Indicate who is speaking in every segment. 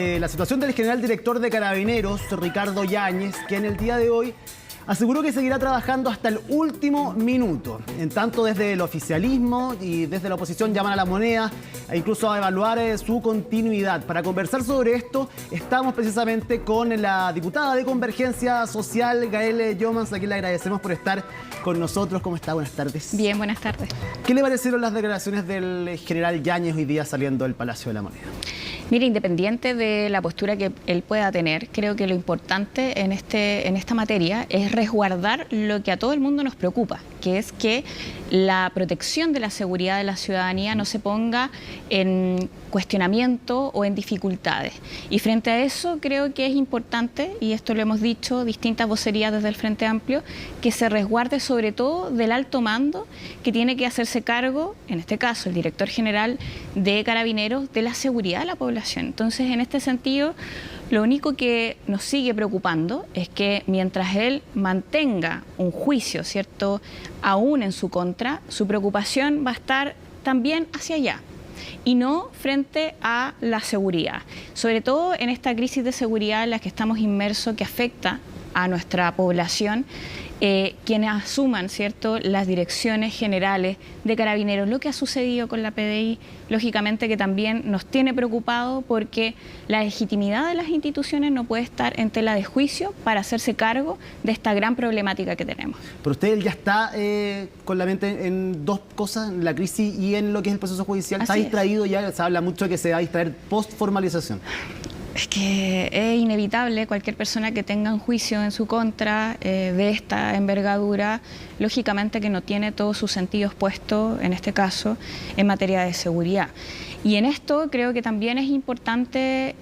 Speaker 1: La situación del general director de Carabineros, Ricardo Yáñez, que en el día de hoy aseguró que seguirá trabajando hasta el último minuto. En tanto, desde el oficialismo y desde la oposición llaman a la moneda e incluso a evaluar su continuidad. Para conversar sobre esto, estamos precisamente con la diputada de Convergencia Social, Gael Jomans, a quien le agradecemos por estar con nosotros. ¿Cómo está? Buenas tardes.
Speaker 2: Bien, buenas tardes.
Speaker 1: ¿Qué le parecieron las declaraciones del general Yáñez hoy día saliendo del Palacio de la Moneda?
Speaker 2: Mire, independiente de la postura que él pueda tener, creo que lo importante en esta materia es resguardar lo que a todo el mundo nos preocupa, que es que la protección de la seguridad de la ciudadanía no se ponga en cuestionamiento o en dificultades. Y frente a eso creo que es importante, y esto lo hemos dicho distintas vocerías desde el Frente Amplio, que se resguarde sobre todo del alto mando que tiene que hacerse cargo, en este caso el director general de Carabineros, de la seguridad de la población. Entonces, en este sentido, lo único que nos sigue preocupando es que mientras él mantenga un juicio, ¿cierto?, aún en su contra, su preocupación va a estar también hacia allá y no frente a la seguridad. Sobre todo en esta crisis de seguridad en la que estamos inmersos, que afecta a nuestra población, quienes asuman, ¿cierto?, las direcciones generales de Carabineros, lo que ha sucedido con la PDI, lógicamente que también nos tiene preocupado porque la legitimidad de las instituciones no puede estar en tela de juicio para hacerse cargo de esta gran problemática que tenemos.
Speaker 1: Pero usted ya está con la mente en dos cosas, en la crisis y en lo que es el proceso judicial. Está distraído ya, se habla mucho de que se va a distraer post-formalización.
Speaker 2: Es que es inevitable, cualquier persona que tenga un juicio en su contra de esta envergadura, lógicamente que no tiene todos sus sentidos puestos, en este caso, en materia de seguridad. Y en esto creo que también es importante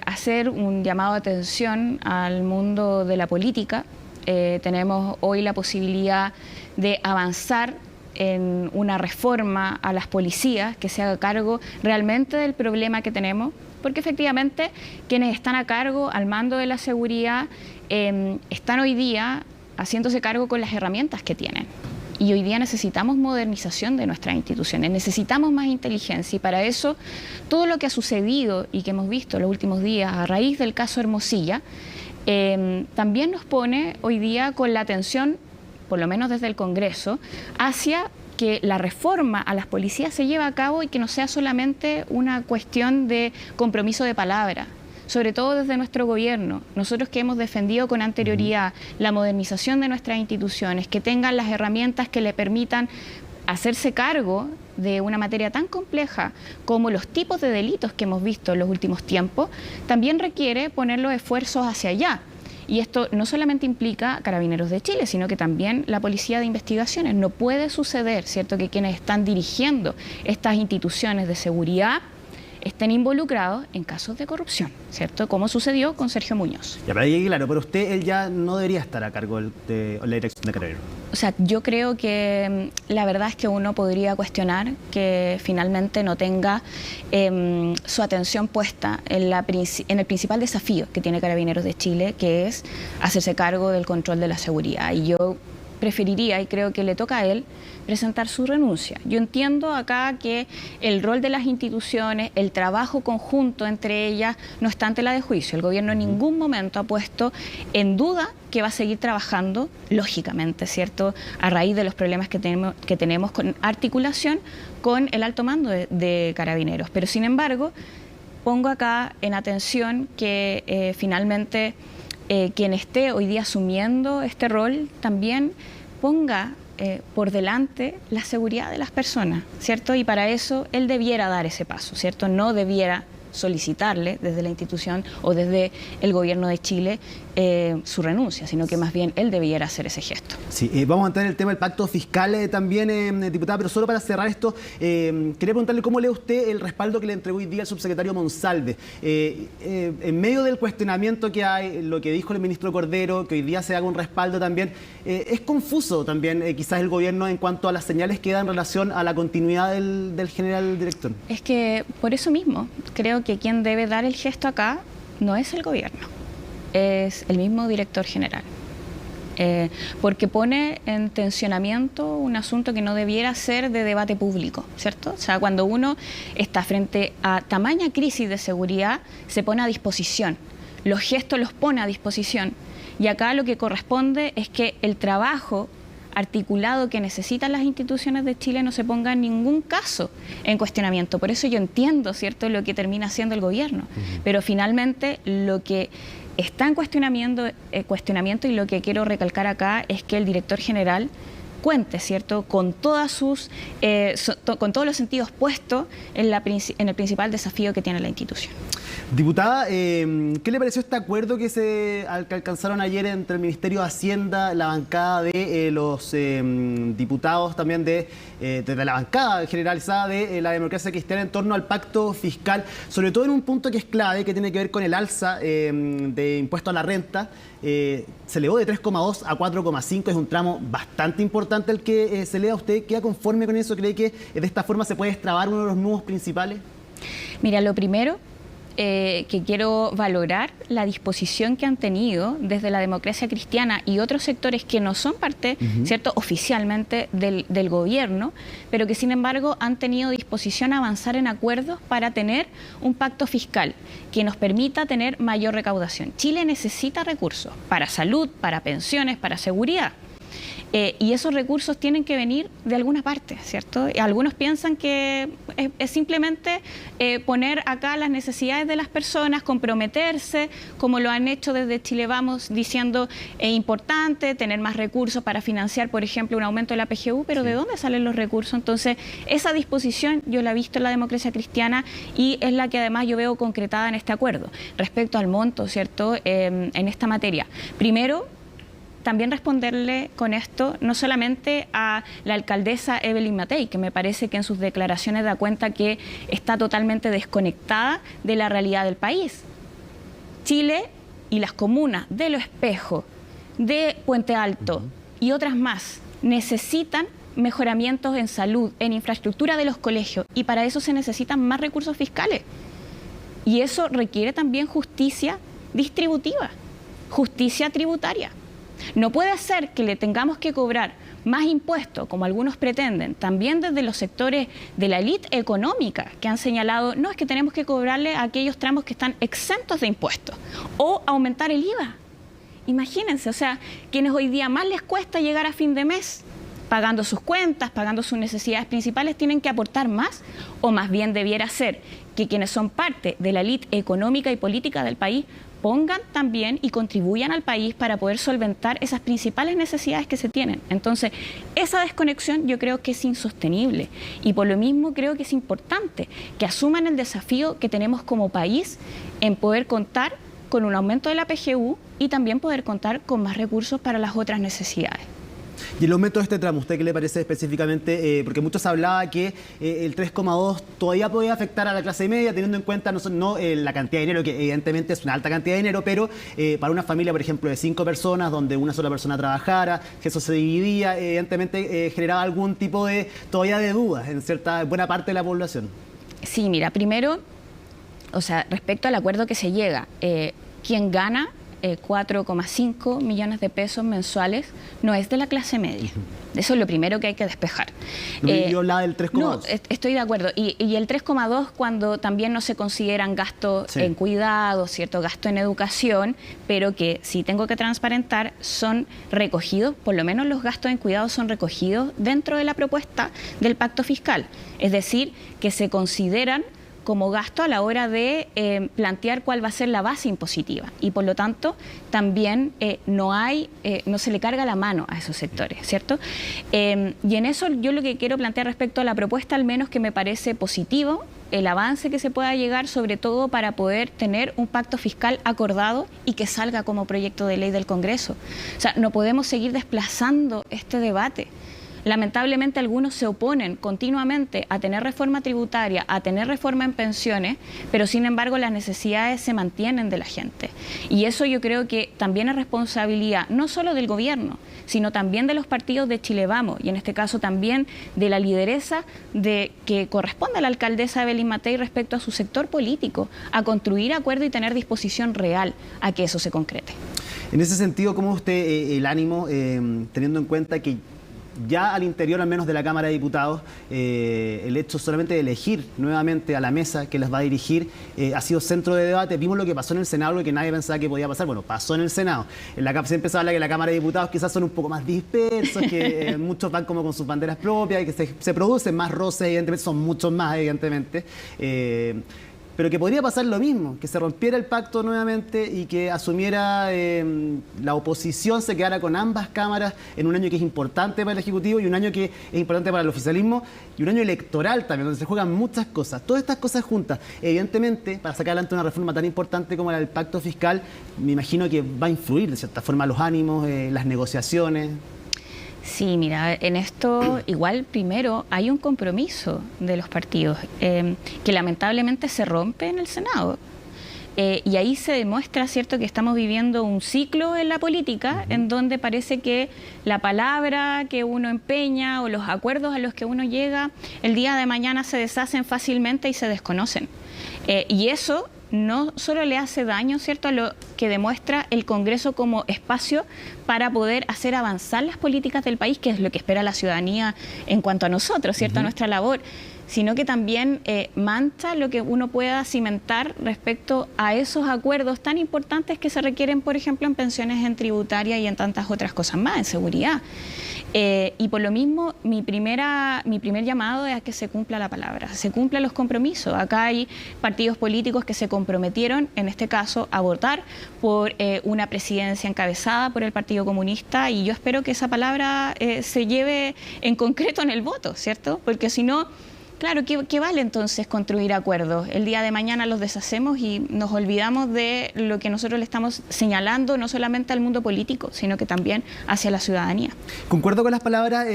Speaker 2: hacer un llamado de atención al mundo de la política. Tenemos hoy la posibilidad de avanzar en una reforma a las policías que se haga cargo realmente del problema que tenemos, porque efectivamente quienes están a cargo, al mando de la seguridad, están hoy día haciéndose cargo con las herramientas que tienen. Y hoy día necesitamos modernización de nuestras instituciones, necesitamos más inteligencia, y para eso todo lo que ha sucedido y que hemos visto los últimos días a raíz del caso Hermosilla, también nos pone hoy día con la atención, por lo menos desde el Congreso, hacia que la reforma a las policías se lleve a cabo y que no sea solamente una cuestión de compromiso de palabra, sobre todo desde nuestro gobierno. Nosotros que hemos defendido con anterioridad la modernización de nuestras instituciones, que tengan las herramientas que le permitan hacerse cargo de una materia tan compleja como los tipos de delitos que hemos visto en los últimos tiempos, también requiere poner los esfuerzos hacia allá. Y esto no solamente implica Carabineros de Chile, sino que también la Policía de Investigaciones. No puede suceder, ¿cierto?, que quienes están dirigiendo estas instituciones de seguridad estén involucrados en casos de corrupción, ¿cierto?, como sucedió con Sergio Muñoz.
Speaker 1: Ya, para ahí, claro, pero él ya no debería estar a cargo de la dirección de Carabineros.
Speaker 2: O sea, yo creo que la verdad es que uno podría cuestionar que finalmente no tenga su atención puesta en el principal desafío que tiene Carabineros de Chile, que es hacerse cargo del control de la seguridad. Y yo preferiría, y creo que le toca a él, presentar su renuncia. Yo entiendo acá que el rol de las instituciones, el trabajo conjunto entre ellas, no está en tela de juicio. El gobierno en ningún momento ha puesto en duda que va a seguir trabajando, lógicamente, ¿cierto?, a raíz de los problemas que tenemos con articulación con el alto mando de Carabineros. Pero, sin embargo, pongo acá en atención que finalmente quien esté hoy día asumiendo este rol también ponga por delante la seguridad de las personas, ¿cierto? Y para eso él debiera dar ese paso, ¿cierto? No debiera solicitarle desde la institución o desde el gobierno de Chile su renuncia, sino que más bien él debiera hacer ese gesto.
Speaker 1: Sí, vamos a entrar en el tema del pacto fiscal también, diputada, pero solo para cerrar esto, quería preguntarle cómo lee usted el respaldo que le entregó hoy día el subsecretario Monsalve. En medio del cuestionamiento que hay, lo que dijo el ministro Cordero, que hoy día se haga un respaldo también, es confuso también quizás el gobierno en cuanto a las señales que da en relación a la continuidad del general director.
Speaker 2: Es que por eso mismo creo que quien debe dar el gesto acá no es el gobierno, es el mismo director general. porque pone en tensionamiento un asunto que no debiera ser de debate público, ¿cierto? O sea, cuando uno está frente a tamaña crisis de seguridad, se pone a disposición, los gestos los pone a disposición, y acá lo que corresponde es que el trabajo articulado que necesitan las instituciones de Chile no se ponga en ningún caso en cuestionamiento. Por eso yo entiendo, ¿cierto?, lo que termina haciendo el gobierno, pero finalmente lo que está en cuestionamiento y lo que quiero recalcar acá es que el director general cuente, ¿cierto?, con todas con todos los sentidos puestos en el principal desafío que tiene la institución.
Speaker 1: Diputada, ¿qué le pareció este acuerdo que alcanzaron ayer entre el Ministerio de Hacienda, la bancada de los diputados también de la bancada generalizada de la democracia cristiana en torno al pacto fiscal, sobre todo en un punto que es clave, que tiene que ver con el alza de impuesto a la renta? Se elevó de 3,2 a 4,5, es un tramo bastante importante el que se eleva. ¿Usted queda conforme con eso? ¿Cree que de esta forma se puede destrabar uno de los nudos principales?
Speaker 2: Mira, lo primero que quiero valorar la disposición que han tenido desde la democracia cristiana y otros sectores que no son parte, ¿cierto?, oficialmente del gobierno, pero que sin embargo han tenido disposición a avanzar en acuerdos para tener un pacto fiscal que nos permita tener mayor recaudación. Chile necesita recursos para salud, para pensiones, para seguridad. Y esos recursos tienen que venir de alguna parte, ¿cierto? Y algunos piensan que es simplemente poner acá las necesidades de las personas, comprometerse, como lo han hecho desde Chile Vamos, diciendo es importante tener más recursos para financiar, por ejemplo, un aumento de la PGU, pero ¿de dónde salen los recursos? Entonces, esa disposición yo la he visto en la democracia cristiana y es la que además yo veo concretada en este acuerdo. Respecto al monto, ¿cierto?, en esta materia. Primero, también responderle con esto no solamente a la alcaldesa Evelyn Matei, que me parece que en sus declaraciones da cuenta que está totalmente desconectada de la realidad del país. Chile y las comunas de Lo Espejo, de Puente Alto y otras más necesitan mejoramientos en salud, en infraestructura de los colegios, y para eso se necesitan más recursos fiscales. Y eso requiere también justicia distributiva, justicia tributaria. No puede ser que le tengamos que cobrar más impuestos, como algunos pretenden, también desde los sectores de la élite económica, que han señalado, no, es que tenemos que cobrarle a aquellos tramos que están exentos de impuestos, o aumentar el IVA. Imagínense, o sea, quienes hoy día más les cuesta llegar a fin de mes, pagando sus cuentas, pagando sus necesidades principales, tienen que aportar más, o más bien debiera ser que quienes son parte de la élite económica y política del país pongan también y contribuyan al país para poder solventar esas principales necesidades que se tienen. Entonces, esa desconexión yo creo que es insostenible, y por lo mismo creo que es importante que asuman el desafío que tenemos como país en poder contar con un aumento de la PGU y también poder contar con más recursos para las otras necesidades.
Speaker 1: Y el aumento de este tramo, ¿usted qué le parece específicamente? Porque muchos hablaban que el 3,2 todavía podía afectar a la clase media, teniendo en cuenta no la cantidad de dinero, que evidentemente es una alta cantidad de dinero, pero para una familia, por ejemplo, de 5 personas, donde una sola persona trabajara, que eso se dividía, evidentemente generaba algún tipo todavía de dudas en buena parte de la población.
Speaker 2: Sí, mira, primero, o sea, respecto al acuerdo que se llega, quien gana 4,5 millones de pesos mensuales no es de la clase media. Eso es lo primero que hay que despejar.
Speaker 1: Yo hablaba del 3,2.
Speaker 2: No, estoy de acuerdo. Y el 3,2 cuando también no se consideran gastos en cuidado, cierto, gasto en educación, pero que sí tengo que transparentar, son recogidos, por lo menos los gastos en cuidado son recogidos dentro de la propuesta del pacto fiscal. Es decir, que se consideran como gasto a la hora de plantear cuál va a ser la base impositiva, y por lo tanto también no se le carga la mano a esos sectores, ¿cierto? Y en eso yo lo que quiero plantear respecto a la propuesta, al menos, que me parece positivo el avance que se pueda llegar, sobre todo para poder tener un pacto fiscal acordado y que salga como proyecto de ley del Congreso. O sea, no podemos seguir desplazando este debate. Lamentablemente algunos se oponen continuamente a tener reforma tributaria, a tener reforma en pensiones, pero sin embargo las necesidades se mantienen de la gente. Y eso yo creo que también es responsabilidad no solo del gobierno, sino también de los partidos de Chile Vamos, y en este caso también de la lideresa que corresponde a la alcaldesa Evelyn Matei respecto a su sector político, a construir acuerdo y tener disposición real a que eso se concrete.
Speaker 1: En ese sentido, ¿cómo usted el ánimo, teniendo en cuenta que ya al interior, al menos de la Cámara de Diputados, el hecho solamente de elegir nuevamente a la mesa que les va a dirigir ha sido centro de debate? Vimos lo que pasó en el Senado, lo que nadie pensaba que podía pasar. Bueno, pasó en el Senado. Se empezó a hablar que la Cámara de Diputados quizás son un poco más dispersos, que muchos van como con sus banderas propias y que se producen más roces, evidentemente, son muchos más, evidentemente. Pero que podría pasar lo mismo, que se rompiera el pacto nuevamente y que asumiera la oposición, se quedara con ambas cámaras en un año que es importante para el Ejecutivo y un año que es importante para el oficialismo y un año electoral también, donde se juegan muchas cosas. Todas estas cosas juntas, evidentemente, para sacar adelante una reforma tan importante como la del pacto fiscal, me imagino que va a influir de cierta forma los ánimos, las negociaciones.
Speaker 2: Sí, mira, en esto igual primero hay un compromiso de los partidos que lamentablemente se rompe en el Senado. Y ahí se demuestra, ¿cierto?, que estamos viviendo un ciclo en la política en donde parece que la palabra que uno empeña o los acuerdos a los que uno llega el día de mañana se deshacen fácilmente y se desconocen. Y eso no solo le hace daño, ¿cierto?, a lo que demuestra el Congreso como espacio para poder hacer avanzar las políticas del país, que es lo que espera la ciudadanía en cuanto a nosotros, ¿cierto?, a nuestra labor, sino que también mancha lo que uno pueda cimentar respecto a esos acuerdos tan importantes que se requieren, por ejemplo, en pensiones, en tributaria y en tantas otras cosas más, en seguridad. Y por lo mismo, mi primer llamado es a que se cumpla la palabra, se cumplan los compromisos. Acá hay partidos políticos que se comprometieron, en este caso, a votar por una presidencia encabezada por el Partido Comunista, y yo espero que esa palabra se lleve en concreto en el voto, ¿cierto? Porque si no, claro, ¿qué vale entonces construir acuerdos? El día de mañana los deshacemos y nos olvidamos de lo que nosotros le estamos señalando, no solamente al mundo político, sino que también hacia la ciudadanía.
Speaker 1: Concuerdo con las palabras,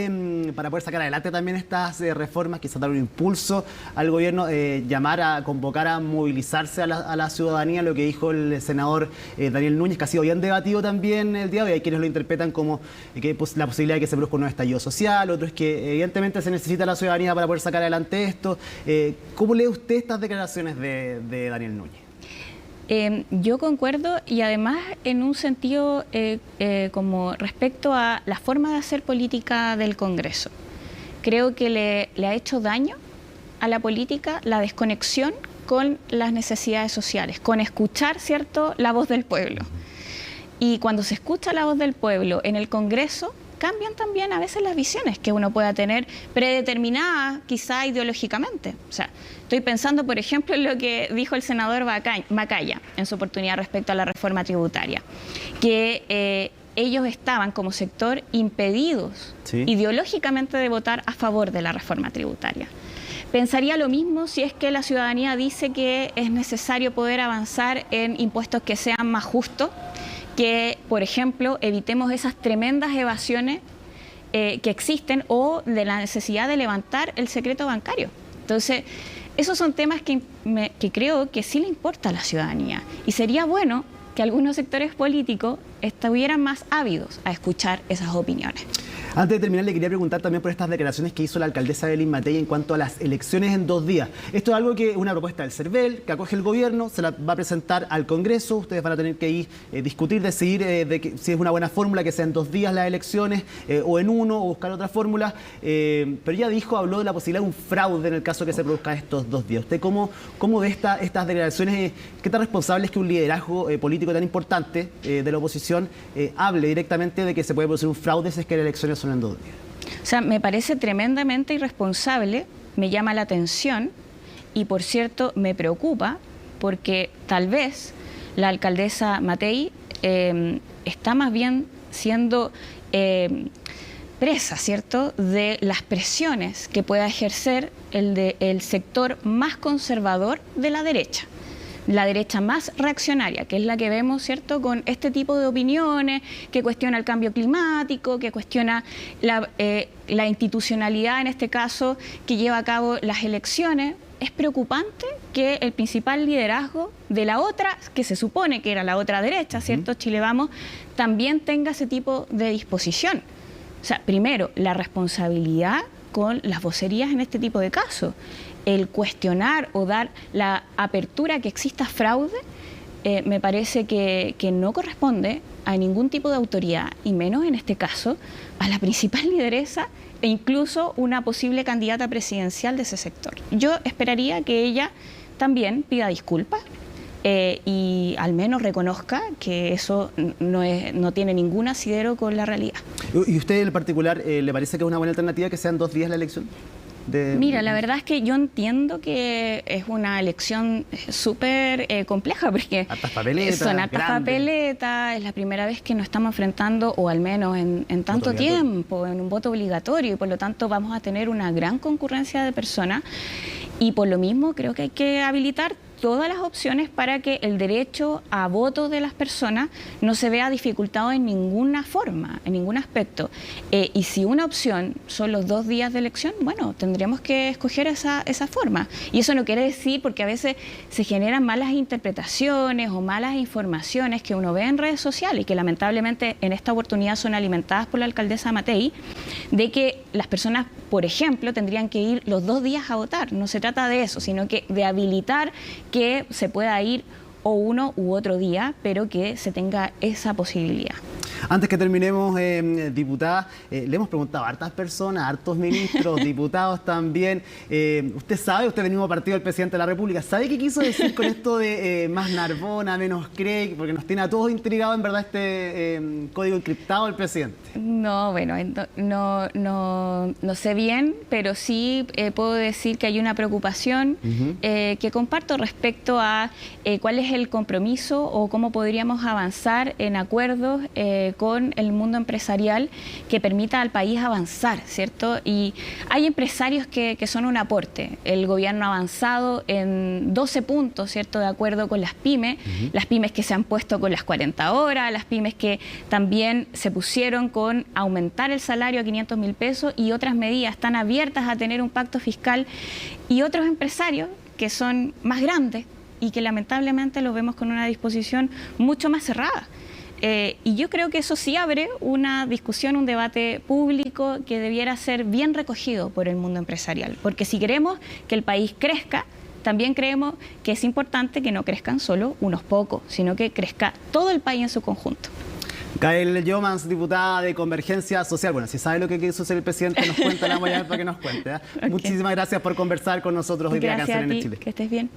Speaker 1: para poder sacar adelante también estas reformas, quizás dar un impulso al gobierno, llamar a convocar a movilizarse a la ciudadanía, lo que dijo el senador Daniel Núñez, que ha sido bien debatido también el día de hoy. Hay quienes lo interpretan como que la posibilidad de que se produzca un nuevo estallido social, otros que evidentemente se necesita la ciudadanía para poder sacar adelante esto. ¿Cómo lee usted estas declaraciones de Daniel Núñez?
Speaker 2: Yo concuerdo, y además en un sentido como respecto a la forma de hacer política del Congreso. Creo que le ha hecho daño a la política la desconexión con las necesidades sociales, con escuchar, ¿cierto?, la voz del pueblo. Y cuando se escucha la voz del pueblo en el Congreso, cambian también a veces las visiones que uno pueda tener predeterminadas quizá ideológicamente. O sea, estoy pensando, por ejemplo, en lo que dijo el senador Macaya en su oportunidad respecto a la reforma tributaria, que ellos estaban como sector impedidos ideológicamente de votar a favor de la reforma tributaria. Pensaría lo mismo si es que la ciudadanía dice que es necesario poder avanzar en impuestos que sean más justos, que, por ejemplo, evitemos esas tremendas evasiones que existen, o de la necesidad de levantar el secreto bancario. Entonces, esos son temas que creo que sí le importa a la ciudadanía, y sería bueno que algunos sectores políticos estuvieran más ávidos a escuchar esas opiniones.
Speaker 1: Antes de terminar, le quería preguntar también por estas declaraciones que hizo la alcaldesa Evelyn Matei en cuanto a las elecciones en 2 días. Esto es algo que una propuesta del CERVEL, que acoge el gobierno, se la va a presentar al Congreso. Ustedes van a tener que ir discutir, decidir si es una buena fórmula que sea en 2 días las elecciones o en 1, o buscar otra fórmula. Pero ella habló de la posibilidad de un fraude en el caso que se produzca estos 2 días. ¿Usted cómo ve estas declaraciones? ¿Qué tan responsable es que un liderazgo político tan importante de la oposición hable directamente de que se puede producir un fraude si es que las elecciones son en 2 días?
Speaker 2: O sea, me parece tremendamente irresponsable, me llama la atención y, por cierto, me preocupa, porque tal vez la alcaldesa Matei está más bien siendo presa, ¿cierto?, de las presiones que pueda ejercer el sector más conservador de la derecha más reaccionaria, que es la que vemos, ¿cierto?, con este tipo de opiniones, que cuestiona el cambio climático, que cuestiona la institucionalidad, en este caso, que lleva a cabo las elecciones. Es preocupante que el principal liderazgo de la otra, que se supone que era la otra derecha, ¿cierto?, Chile Vamos, también tenga ese tipo de disposición. O sea, primero, la responsabilidad con las vocerías en este tipo de casos. El cuestionar o dar la apertura a que exista fraude me parece que no corresponde a ningún tipo de autoridad, y menos en este caso, a la principal lideresa e incluso una posible candidata presidencial de ese sector. Yo esperaría que ella también pida disculpas y al menos reconozca que eso no tiene ningún asidero con la realidad.
Speaker 1: ¿Y usted en particular le parece que es una buena alternativa que sean 2 días la elección?
Speaker 2: Mira, la verdad es que yo entiendo que es una elección súper compleja, porque
Speaker 1: hartas papeletas,
Speaker 2: son hartas papeletas, es la primera vez que nos estamos enfrentando, o al menos en tanto tiempo, en un voto obligatorio, y por lo tanto vamos a tener una gran concurrencia de personas, y por lo mismo creo que hay que habilitar todas las opciones para que el derecho a voto de las personas no se vea dificultado en ninguna forma, en ningún aspecto. Y si una opción son los 2 días de elección, bueno, tendríamos que escoger esa forma. Y eso no quiere decir, porque a veces se generan malas interpretaciones o malas informaciones que uno ve en redes sociales y que lamentablemente en esta oportunidad son alimentadas por la alcaldesa Matei, de que las personas, por ejemplo, tendrían que ir los 2 días a votar. No se trata de eso, sino que de habilitar que se pueda ir o uno u otro día, pero que se tenga esa posibilidad.
Speaker 1: Antes que terminemos, diputada, le hemos preguntado a hartas personas, a hartos ministros, diputados también. Usted sabe, usted del mismo partido del presidente de la República, ¿sabe qué quiso decir con esto de más Narbona, menos Craig? Porque nos tiene a todos intrigados en verdad este código encriptado del presidente.
Speaker 2: No, bueno, no sé bien, pero sí puedo decir que hay una preocupación que comparto respecto a cuál es el compromiso o cómo podríamos avanzar en acuerdos con el mundo empresarial que permita al país avanzar, ¿cierto? Y hay empresarios que son un aporte. El gobierno ha avanzado en 12 puntos, ¿cierto?, de acuerdo con las pymes que se han puesto con las 40 horas, las pymes que también se pusieron con aumentar el salario a 500.000 pesos, y otras medidas están abiertas a tener un pacto fiscal, y otros empresarios que son más grandes y que lamentablemente los vemos con una disposición mucho más cerrada. Y yo creo que eso sí abre una discusión, un debate público que debiera ser bien recogido por el mundo empresarial. Porque si queremos que el país crezca, también creemos que es importante que no crezcan solo unos pocos, sino que crezca todo el país en su conjunto.
Speaker 1: Gael Jomans, diputada de Convergencia Social. Bueno, si sabe lo que quiso hacer el presidente, nos cuenta, la voy a ver para que nos cuente. Okay. Muchísimas gracias por conversar con nosotros hoy día acá en CNN Chile.
Speaker 2: Que estés bien.